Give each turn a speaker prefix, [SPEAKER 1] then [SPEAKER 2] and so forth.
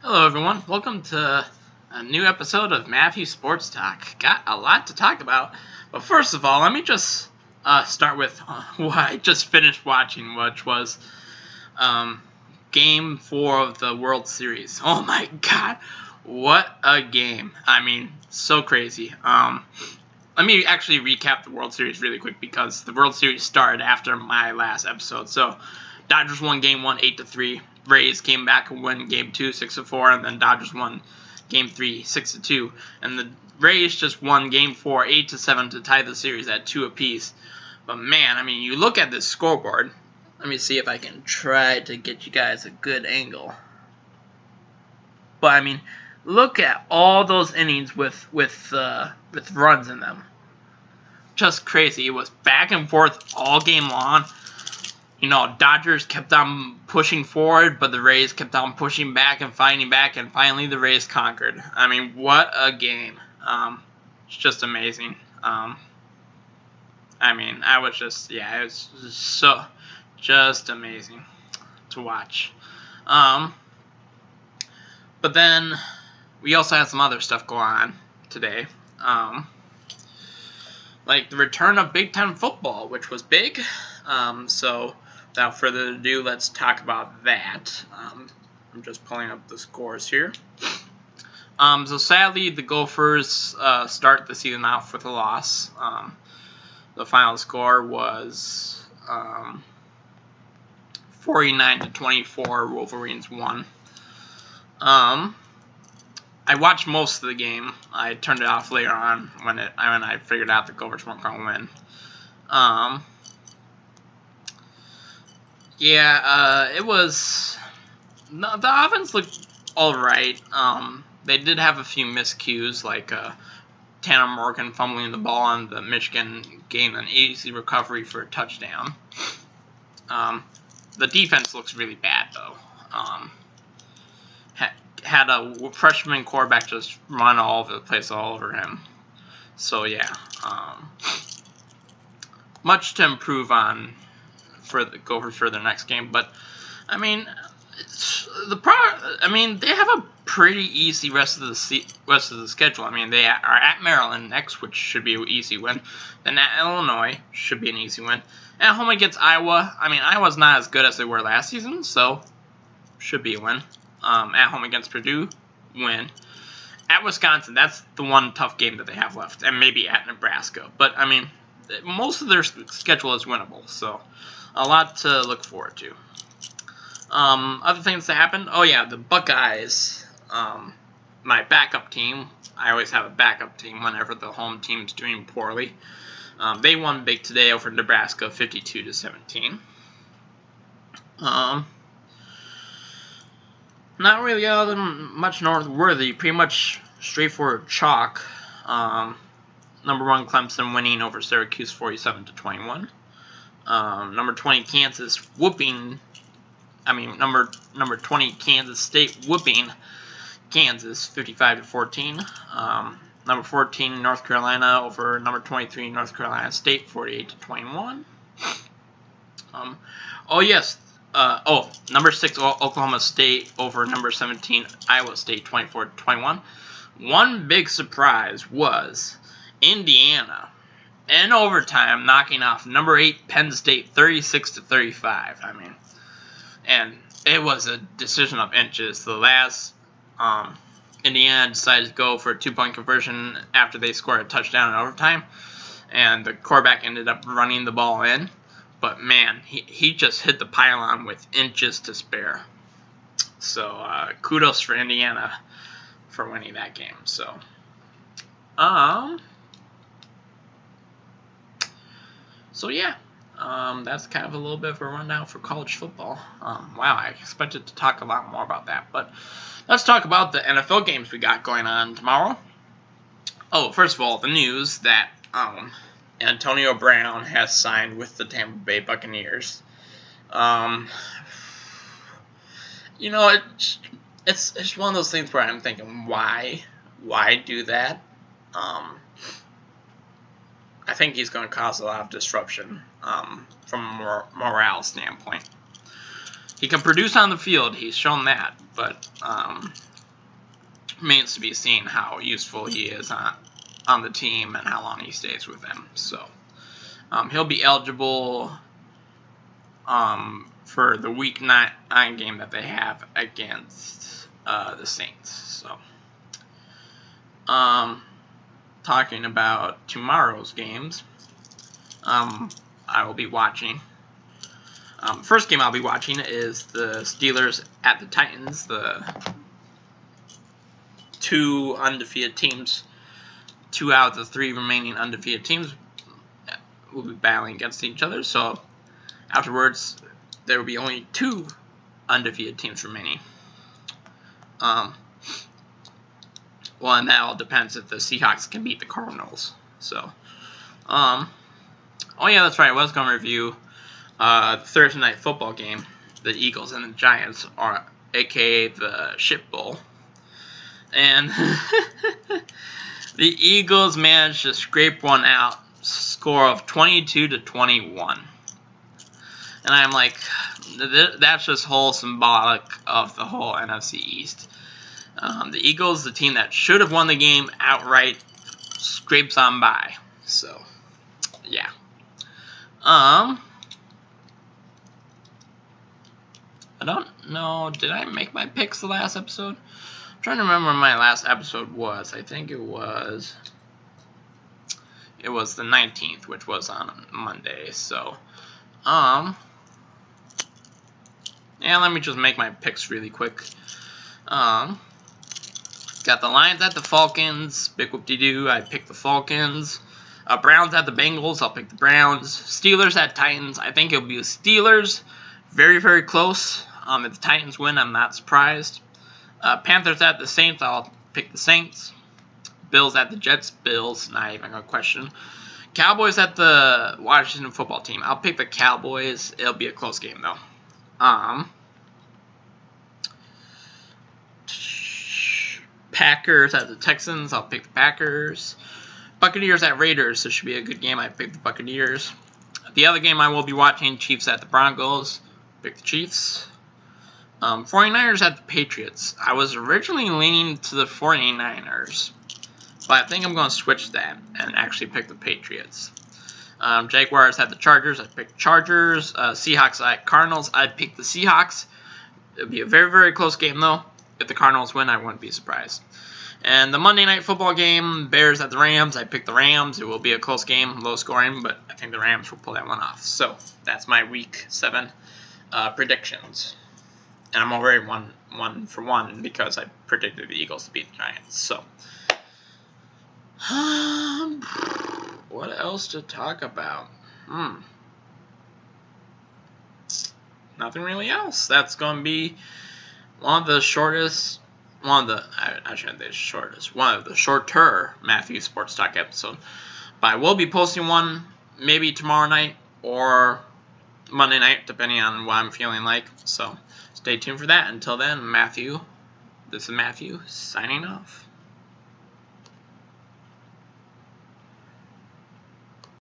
[SPEAKER 1] Hello everyone, welcome to a new episode of Matthew Sports Talk. Got a lot to talk about, but first of all, let me just start with what I just finished watching, which was Game 4 of the World Series. Oh my god, what a game. I mean, so crazy. Let me actually recap the World Series really quick because the World Series started after my last episode. So, Dodgers won Game 1 8-3. Rays came back and won Game 2 6-4, and then Dodgers won Game 3 6-2. And the Rays just won Game 4 8-7 to tie the series at 2 apiece. But man, I mean, you look at this scoreboard. Let me see if I can try to get you guys a good angle. But I mean, look at all those innings with runs in them. Just crazy. It was back and forth all game long. You know, Dodgers kept on pushing forward, but the Rays kept on pushing back and fighting back, and finally the Rays conquered. I mean, what a game. It's just amazing. I mean, I was just, it was just amazing to watch. But then we also had some other stuff go on today. Like the return of Big Ten football, which was big. So without further ado, let's talk about that. I'm just pulling up the scores here. So sadly, the Gophers start the season off with a loss. The final score was 49-24. Wolverines won. I watched most of the game. I turned it off later on when I figured out the Gophers weren't going to win. It was. The offense looked alright. They did have a few miscues, like Tanner Morgan fumbling the ball and the Michigan gained an easy recovery for a touchdown. The defense looks really bad, though. Had a freshman quarterback just run all over the place all over him. So, yeah. Much to improve on for the Gophers for their next game, but I mean, they have a pretty easy rest of the schedule. I mean, they are at Maryland next, which should be an easy win. Then at Illinois should be an easy win. At home against Iowa. I mean, Iowa's not as good as they were last season, so should be a win. At home against Purdue, win. At Wisconsin, that's the one tough game that they have left, and maybe at Nebraska. But I mean, most of their schedule is winnable, so a lot to look forward to. Other things that happened. Oh yeah, the Buckeyes. My backup team. I always have a backup team whenever the home team's doing poorly. They won big today over Nebraska, 52-17. Not really much noteworthy. Pretty much straightforward chalk. Number 1 Clemson winning over Syracuse 47-21. Number 20 Kansas whooping. Number 20 Kansas State whooping Kansas 55-14. Number 14 North Carolina over number 23 North Carolina State 48-21. Number 6 Oklahoma State over number 17 Iowa State 24-21. One big surprise was Indiana in overtime knocking off number 8 Penn State 36-35. And it was a decision of inches. The last Indiana decided to go for a 2-point conversion after they scored a touchdown in overtime, and the quarterback ended up running the ball in. But man, he just hit the pylon with inches to spare. So kudos for Indiana for winning that game. So, that's kind of a little bit of a rundown for college football. Wow, I expected to talk a lot more about that, but let's talk about the NFL games we got going on tomorrow. Oh, first of all, the news that Antonio Brown has signed with the Tampa Bay Buccaneers. It's one of those things where I'm thinking, why do that? I think he's going to cause a lot of disruption from a morale standpoint. He can produce on the field, he's shown that, but remains to be seen how useful he is on the team and how long he stays with them. So he'll be eligible for the Week 9 game that they have against the Saints. So, talking about tomorrow's games, I will be watching. First game I'll be watching is the Steelers at the Titans, the 2 undefeated teams. 2 out of the 3 remaining undefeated teams will be battling against each other. So afterwards, there will be only 2 undefeated teams remaining. Well, and that all depends if the Seahawks can beat the Cardinals. So, oh yeah, that's right. I was going to review the Thursday night football game, the Eagles and the Giants, or aka the Shit Bowl. And the Eagles managed to scrape one out, score of 22-21. And I'm like, that's just whole symbolic of the whole NFC East. The Eagles, the team that should have won the game outright, scrapes on by. So, yeah. I don't know. Did I make my picks the last episode? I'm trying to remember when my last episode was. I think it was the 19th, which was on Monday. So, yeah, let me just make my picks really quick. Got the Lions at the Falcons. Big whoop-de-doo. I picked the Falcons. Browns at the Bengals. I'll pick the Browns. Steelers at Titans. I think it'll be the Steelers. Very, very close. If the Titans win, I'm not surprised. Panthers at the Saints. I'll pick the Saints. Bills at the Jets. Bills. Not even a question. Cowboys at the Washington football team. I'll pick the Cowboys. It'll be a close game, though. Packers at the Texans. I'll pick the Packers. Buccaneers at Raiders. This should be a good game. I pick the Buccaneers. The other game I will be watching, Chiefs at the Broncos. Pick the Chiefs. 49ers at the Patriots. I was originally leaning to the 49ers, but I think I'm going to switch that and actually pick the Patriots. Jaguars at the Chargers. I pick Chargers. Seahawks at Cardinals. I pick the Seahawks. It'll be a very, very close game, though. If the Cardinals win, I wouldn't be surprised. And the Monday night football game, Bears at the Rams. I picked the Rams. It will be a close game, low scoring, but I think the Rams will pull that one off. So that's my Week 7 predictions. And I'm already one for one because I predicted the Eagles to beat the Giants. So, what else to talk about? Nothing really else. That's going to be one of the shorter Matthew Sports Talk episode. But I will be posting one maybe tomorrow night or Monday night, depending on what I'm feeling like. So stay tuned for that. Until then, this is Matthew signing off.